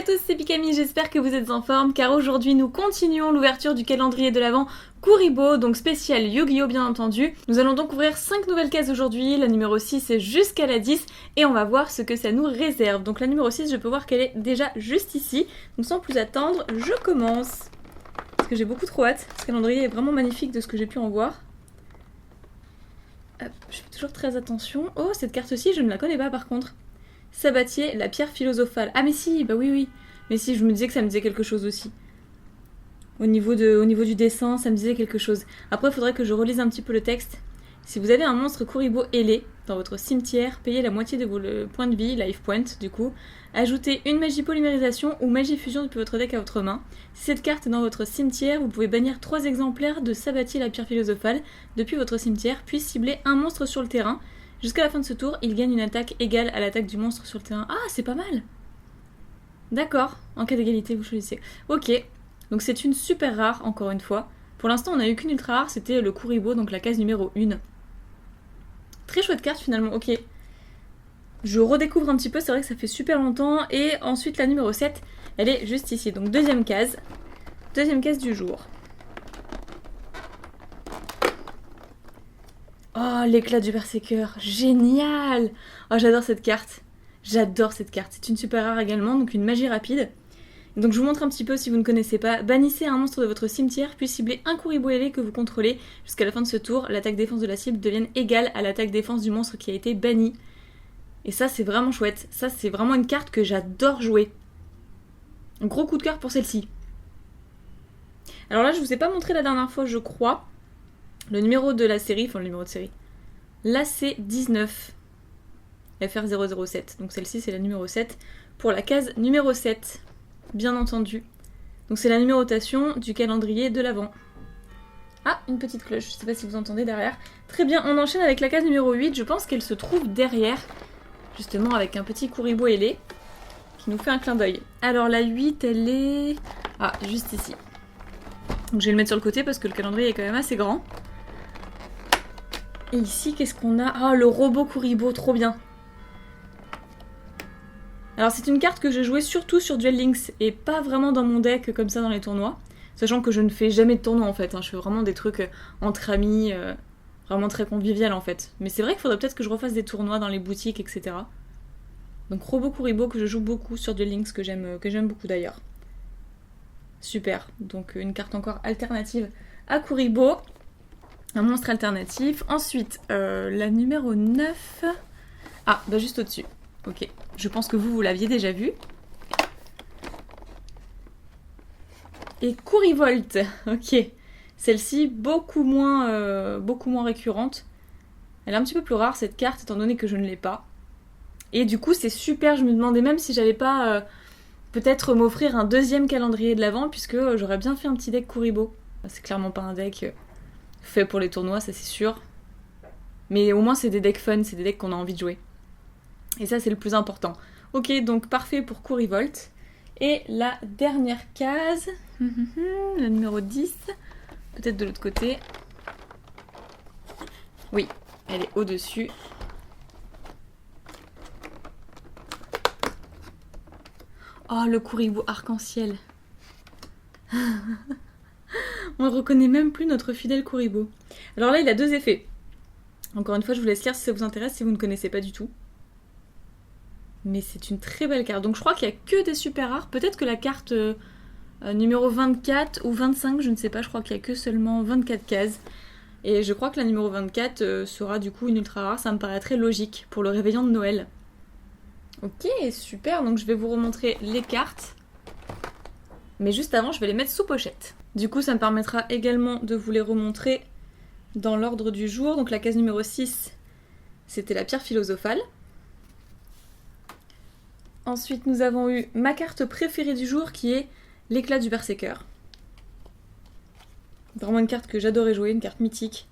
tous, c'est Pikami, j'espère que vous êtes en forme car aujourd'hui nous continuons l'ouverture du calendrier de l'Avent Kuribo, donc spécial Yu-Gi-Oh bien entendu. Nous allons donc ouvrir 5 nouvelles cases aujourd'hui, la numéro 6 est jusqu'à la 10 et on va voir ce que ça nous réserve. Donc la numéro 6, je peux voir qu'elle est déjà juste ici, donc sans plus attendre, je commence. Parce que j'ai beaucoup trop hâte, ce calendrier est vraiment magnifique de ce que j'ai pu en voir. Hop, je fais toujours très attention. Oh, cette carte-ci, je ne la connais pas par contre. Sabatier, la pierre philosophale. Ah mais si, bah oui. Mais si, je me disais que ça me disait quelque chose aussi. Au niveau du dessin, ça me disait quelque chose. Après, il faudrait que je relise un petit peu le texte. Si vous avez un monstre Kuribo ailé dans votre cimetière, payez la moitié de vos points de vie, life point du coup. Ajoutez une magie polymérisation ou magie fusion depuis votre deck à votre main. Si cette carte est dans votre cimetière, vous pouvez bannir 3 exemplaires de Sabatier, la pierre philosophale depuis votre cimetière, puis cibler un monstre sur le terrain. Jusqu'à la fin de ce tour, il gagne une attaque égale à l'attaque du monstre sur le terrain. Ah, c'est pas mal. D'accord, en cas d'égalité, vous choisissez. Ok, donc c'est une super rare, encore une fois. Pour l'instant, on n'a eu qu'une ultra rare, c'était le Kuribo, donc la case numéro 1. Très chouette carte finalement, ok. Je redécouvre un petit peu, c'est vrai que ça fait super longtemps. Et ensuite, la numéro 7, elle est juste ici. Donc deuxième case du jour. Oh, l'éclat du berserker, génial! Oh, j'adore cette carte. C'est une super rare également, donc une magie rapide. Donc je vous montre un petit peu si vous ne connaissez pas. Bannissez un monstre de votre cimetière, puis ciblez un Kuribo ailé que vous contrôlez. Jusqu'à la fin de ce tour, l'attaque défense de la cible devienne égale à l'attaque défense du monstre qui a été banni. Et ça, c'est vraiment chouette. Ça, c'est vraiment une carte que j'adore jouer. Un gros coup de cœur pour celle-ci. Alors là, je vous ai pas montré la dernière fois, je crois. Le numéro de la série, enfin le numéro de série. l'AC19 FR007. Donc celle-ci, c'est la numéro 7. Pour la case numéro 7, bien entendu. Donc c'est la numérotation du calendrier de l'Avent. Ah, une petite cloche, je sais pas si vous entendez derrière. Très bien, on enchaîne avec la case numéro 8. Je pense qu'elle se trouve derrière, justement avec un petit Kuribo ailé qui nous fait un clin d'œil. Alors la 8, elle est... Ah, juste ici. Donc je vais le mettre sur le côté parce que le calendrier est quand même assez grand. Et ici, qu'est-ce qu'on a? Ah, le robot Kuribo, trop bien. Alors c'est une carte que je jouais surtout sur Duel Links et pas vraiment dans mon deck comme ça dans les tournois. Sachant que je ne fais jamais de tournois en fait, hein. Je fais vraiment des trucs entre amis, vraiment très convivial en fait. Mais c'est vrai qu'il faudrait peut-être que je refasse des tournois dans les boutiques, etc. Donc Robot Kuribo que je joue beaucoup sur Duel Links, que j'aime beaucoup d'ailleurs. Super, donc une carte encore alternative à Kuribo. Un monstre alternatif. Ensuite, la numéro 9. Ah, bah juste au-dessus. Ok, je pense que vous l'aviez déjà vu. Et Kurivolt, ok. Celle-ci, beaucoup moins récurrente. Elle est un petit peu plus rare cette carte, étant donné que je ne l'ai pas. Et du coup, c'est super, je me demandais même si j'allais pas peut-être m'offrir un deuxième calendrier de l'Avent, puisque j'aurais bien fait un petit deck Kuribo. C'est clairement pas un deck fait pour les tournois, ça c'est sûr. Mais au moins c'est des decks fun, c'est des decks qu'on a envie de jouer. Et ça c'est le plus important. Ok, donc parfait pour Kurivolt. Et la dernière case, la numéro 10, peut-être de l'autre côté. Oui, elle est au-dessus. Oh, le Kuribo arc-en-ciel. On ne reconnaît même plus notre fidèle Kuribo. Alors là, il a 2 effets. Encore une fois, je vous laisse lire si ça vous intéresse, si vous ne connaissez pas du tout. Mais c'est une très belle carte. Donc je crois qu'il n'y a que des super rares. Peut-être que la carte numéro 24 ou 25, je ne sais pas, je crois qu'il n'y a que seulement 24 cases. Et je crois que la numéro 24 sera du coup une ultra rare. Ça me paraîtrait logique pour le réveillon de Noël. Ok, super. Donc je vais vous remontrer les cartes. Mais juste avant, je vais les mettre sous pochette. Du coup, ça me permettra également de vous les remontrer dans l'ordre du jour. Donc la case numéro 6, c'était la pierre philosophale. Ensuite, nous avons eu ma carte préférée du jour qui est l'éclat du berserker. Vraiment une carte que j'adorais jouer, une carte mythique.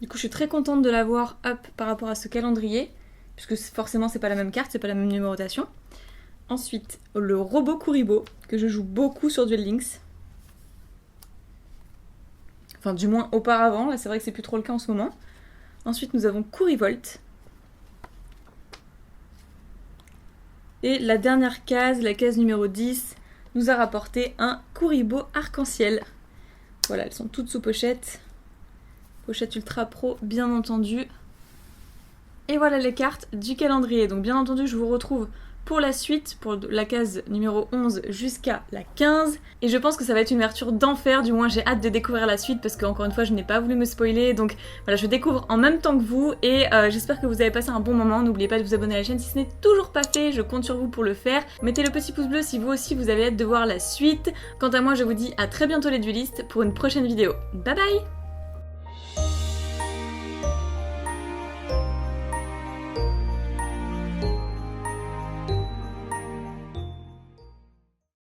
Du coup, je suis très contente de l'avoir up par rapport à ce calendrier, puisque forcément, c'est pas la même carte, c'est pas la même numérotation. Ensuite, le robot Kuribo, que je joue beaucoup sur Duel Links. Enfin, du moins auparavant, là c'est vrai que c'est plus trop le cas en ce moment. Ensuite, nous avons Kurivolt. Et la dernière case, la case numéro 10, nous a rapporté un Kuribo arc-en-ciel. Voilà, elles sont toutes sous pochette. Pochette ultra pro, bien entendu. Et voilà les cartes du calendrier. Donc bien entendu, je vous retrouve pour la suite, pour la case numéro 11 jusqu'à la 15. Et je pense que ça va être une ouverture d'enfer, du moins j'ai hâte de découvrir la suite parce qu'encore une fois je n'ai pas voulu me spoiler. Donc voilà, je découvre en même temps que vous et j'espère que vous avez passé un bon moment. N'oubliez pas de vous abonner à la chaîne si ce n'est toujours pas fait, je compte sur vous pour le faire. Mettez le petit pouce bleu si vous aussi vous avez hâte de voir la suite. Quant à moi, je vous dis à très bientôt les duelistes pour une prochaine vidéo. Bye bye!